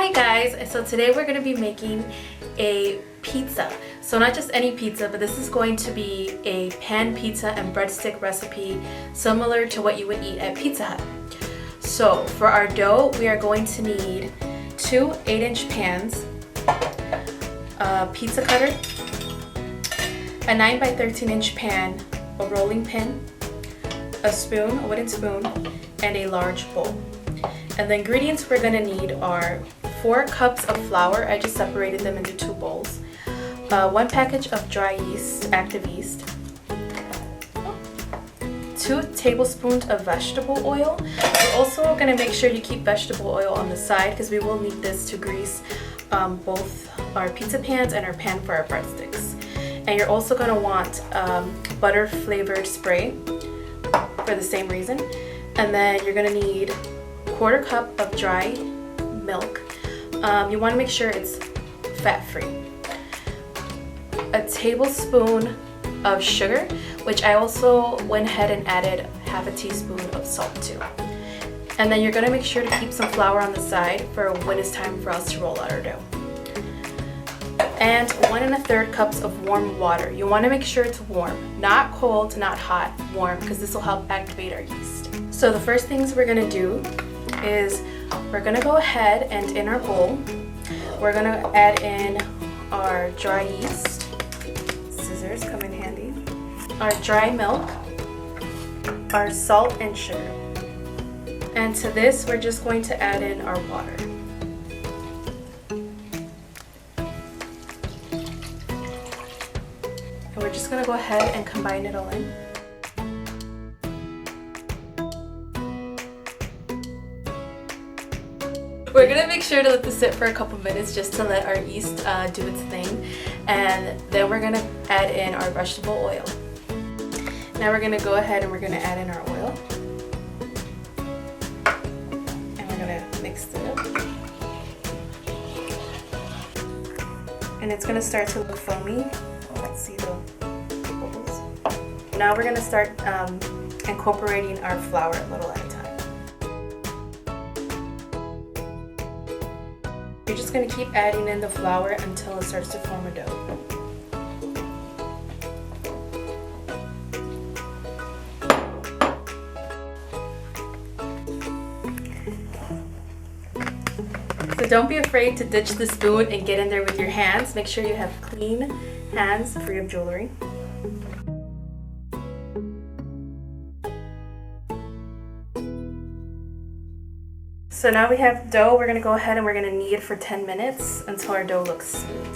Hey guys, so today we're going to be making a pizza. So not just any pizza, but this is going to be a pan pizza and breadstick recipe similar to what you would eat at Pizza Hut. So for our dough, we are going to need 2 8-inch pans, a pizza cutter, a 9 by 13-inch pan, a rolling pin, a spoon, a wooden spoon, and a large bowl. And the ingredients we're going to need are 4 cups of flour. I just separated them into 2 bowls. 1 package of dry yeast, active yeast. 2 tablespoons of vegetable oil. We're also going to make sure you keep vegetable oil on the side because we will need this to grease both our pizza pans and our pan for our breadsticks. And you're also going to want butter flavored spray for the same reason. And then you're going to need 1/4 cup of dry milk. You want to make sure it's fat-free. A tablespoon of sugar, which I also went ahead and added 1/2 teaspoon of salt to. And then you're going to make sure to keep some flour on the side for when it's time for us to roll out our dough. And 1 1/3 cups of warm water. You want to make sure it's warm, not cold, not hot, warm, because this will help activate our yeast. So the first things we're going to do is we're going to go ahead and in our bowl, we're going to add in our dry yeast. Scissors come in handy. Our dry milk, our salt and sugar. And to this, we're just going to add in our water. And we're just going to go ahead and combine it all in. We're going to make sure to let this sit for a couple minutes just to let our yeast do its thing. And then we're going to add in our vegetable oil. Now we're going to go ahead and we're going to add in our oil. And we're going to mix it up. And it's going to start to look foamy. Let's see the bubbles. Now we're going to start incorporating our flour a little at a time. You're just going to keep adding in the flour until it starts to form a dough. So don't be afraid to ditch the spoon and get in there with your hands. Make sure you have clean hands free of jewelry. So now we have dough. We're going to go ahead and we're going to knead it for 10 minutes until our dough looks smooth.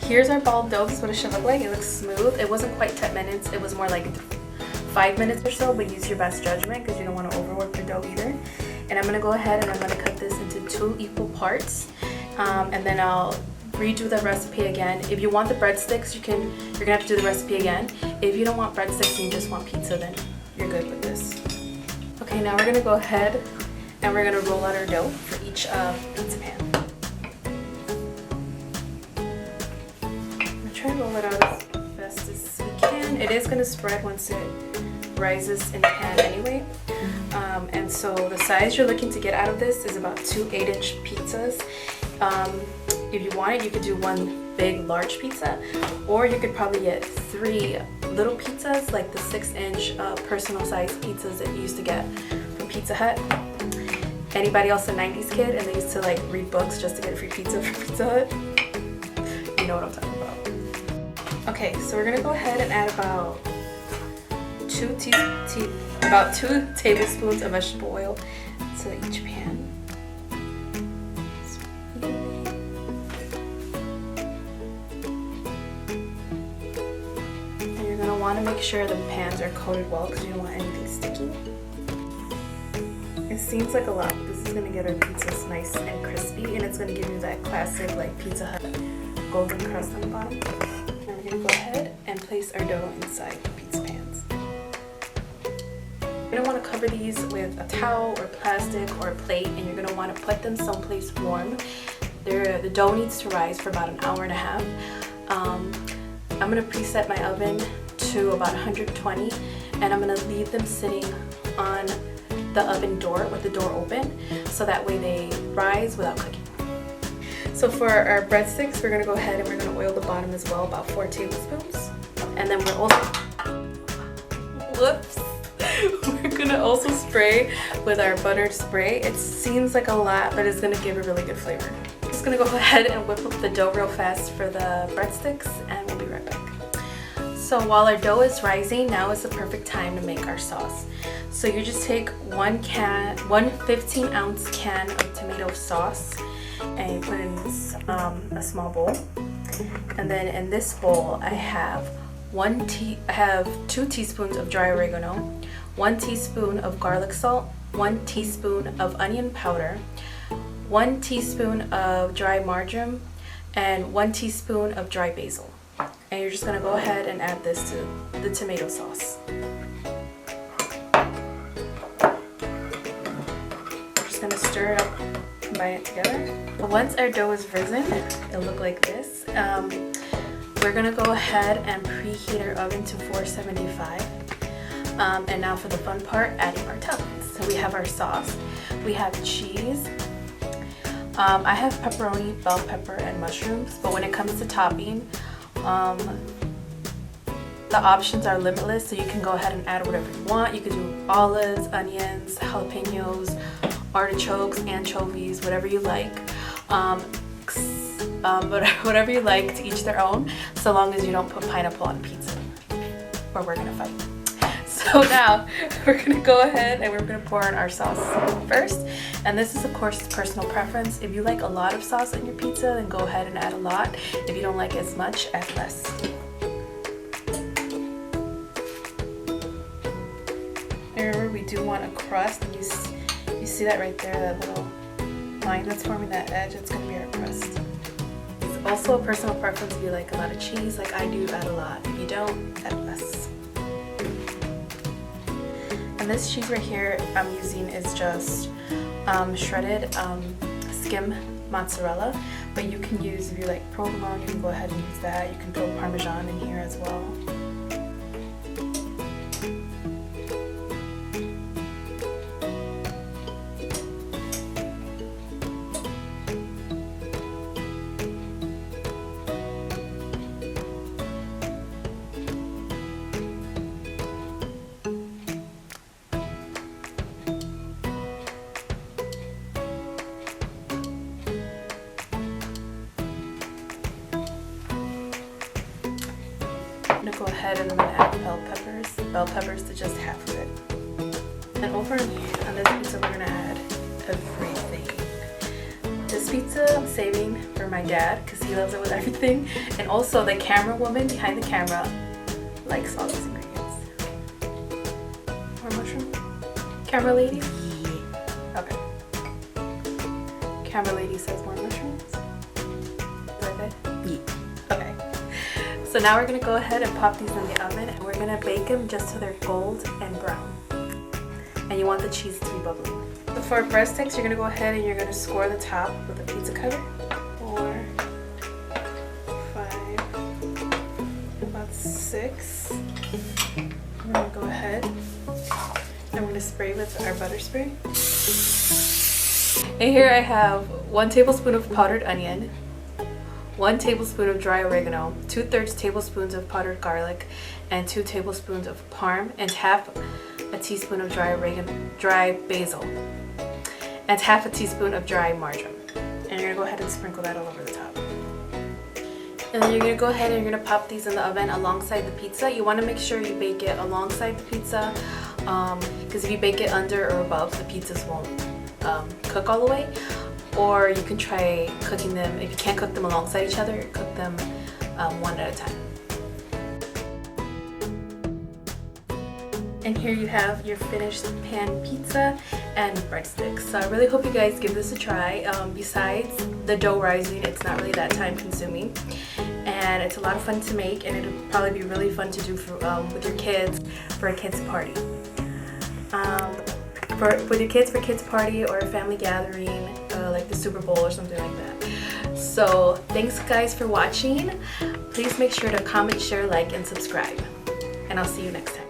Here's our ball dough. This is what it should look like. It looks smooth. It wasn't quite 10 minutes. It was more like 5 minutes or so, but use your best judgment because you don't want to overwork your dough either. And I'm going to go ahead and I'm going to cut this into 2 equal parts. And then I'll redo the recipe again. If you want the breadsticks, you're going to have to do the recipe again. If you don't want breadsticks and you just want pizza, then you're good with this. Okay, now we're going to go ahead and we're going to roll out our dough for each pizza pan. I'm going to try to roll it out as best as we can. It is going to spread once it rises in the pan anyway. And so the size you're looking to get out of this is about 2 8-inch pizzas. If you want it, you could do 1 big large pizza, or you could probably get 3 little pizzas like the 6-inch personal size pizzas that you used to get from Pizza Hut. Anybody else a 90s kid and they used to like read books just to get a free pizza from Pizza Hut? You know what I'm talking about. Okay, so we're gonna go ahead and add about 2 tablespoons of vegetable oil to each pan. And you're going to want to make sure the pans are coated well because you don't want anything sticky. It seems like a lot, but this is going to get our pizzas nice and crispy, and it's going to give you that classic like Pizza Hut golden crust on the bottom. Now we're going to go ahead and place our dough inside the pizza pans. You're going to want to cover these with a towel or plastic or a plate, and you're going to want to put them someplace warm The dough needs to rise for about an hour and a half. I'm gonna preset my oven to about 120, and I'm gonna leave them sitting on the oven door with the door open, so that way they rise without cooking. So for our breadsticks, we're gonna go ahead and we're gonna oil the bottom as well, about 4 tablespoons. And then we're also, whoops, we're gonna also spray with our buttered spray. It seems like a lot, but it's gonna give a really good flavor. Just gonna go ahead and whip up the dough real fast for the breadsticks, and we'll be right back. So while our dough is rising, now is the perfect time to make our sauce. So you just take one 15-ounce can of tomato sauce, and you put it in a small bowl. And then in this bowl, I have 2 teaspoons of dry oregano, 1 teaspoon of garlic salt, 1 teaspoon of onion powder, 1 teaspoon of dry marjoram, and 1 teaspoon of dry basil. And you're just gonna go ahead and add this to the tomato sauce. We're just gonna stir it up, combine it together. Once our dough is risen, it'll look like this. We're gonna go ahead and preheat our oven to 475. And now for the fun part, adding our toppings. So we have our sauce, we have cheese. I have pepperoni, bell pepper, and mushrooms, but when it comes to topping, the options are limitless, so you can go ahead and add whatever you want. You could do olives, onions, jalapenos, artichokes, anchovies, whatever you like. Whatever you like, to each their own, so long as you don't put pineapple on pizza, or we're gonna fight. So now we're gonna go ahead and we're gonna pour in our sauce first. And this is of course personal preference. If you like a lot of sauce on your pizza, then go ahead and add a lot. If you don't like as much, add less. And remember, we do want a crust. And you see that right there, that little line that's forming that edge, it's gonna be our crust. It's also a personal preference. If you like a lot of cheese, like I do, add a lot. If you don't, add less. And this cheese right here I'm using is just shredded skim mozzarella, but you can use, if you like provolone, you can go ahead and use that. You can throw Parmesan in here as well. I'm gonna go ahead and I'm gonna add bell peppers to just half of it. And over on this pizza, we're gonna add everything. This pizza I'm saving for my dad because he loves it with everything. And also the camera woman behind the camera likes all these ingredients. More mushroom? Camera lady? Yeah. Okay. Camera lady says more mushrooms. Is that good? Yeah. Okay. So now we're gonna go ahead and pop these in the oven, and we're gonna bake them just so they're gold and brown. And you want the cheese to be bubbly. So for breadsticks, you're gonna go ahead and you're gonna score the top with a pizza cutter. 4, 5, about 6. I'm gonna go ahead and we're gonna spray with our butter spray. And here I have 1 tablespoon of powdered onion, 1 tablespoon of dry oregano, 2/3 tablespoons of powdered garlic, and 2 tablespoons of parm, and half a teaspoon of dry basil, and half a teaspoon of dry marjoram. And you're gonna go ahead and sprinkle that all over the top. And then you're gonna go ahead and you're gonna pop these in the oven alongside the pizza. You wanna make sure you bake it alongside the pizza, because if you bake it under or above, the pizzas won't cook all the way. Or you can try cooking them, if you can't cook them alongside each other, cook them one at a time. And here you have your finished pan pizza and breadsticks. So I really hope you guys give this a try. Besides the dough rising, it's not really that time consuming. And it's a lot of fun to make, and it'll probably be really fun to do for, with your kids for a kids party. With your kids for kids party or a family gathering, like the Super Bowl or something like that. So thanks guys for watching. Please make sure to comment, share, like, and subscribe. And I'll see you next time.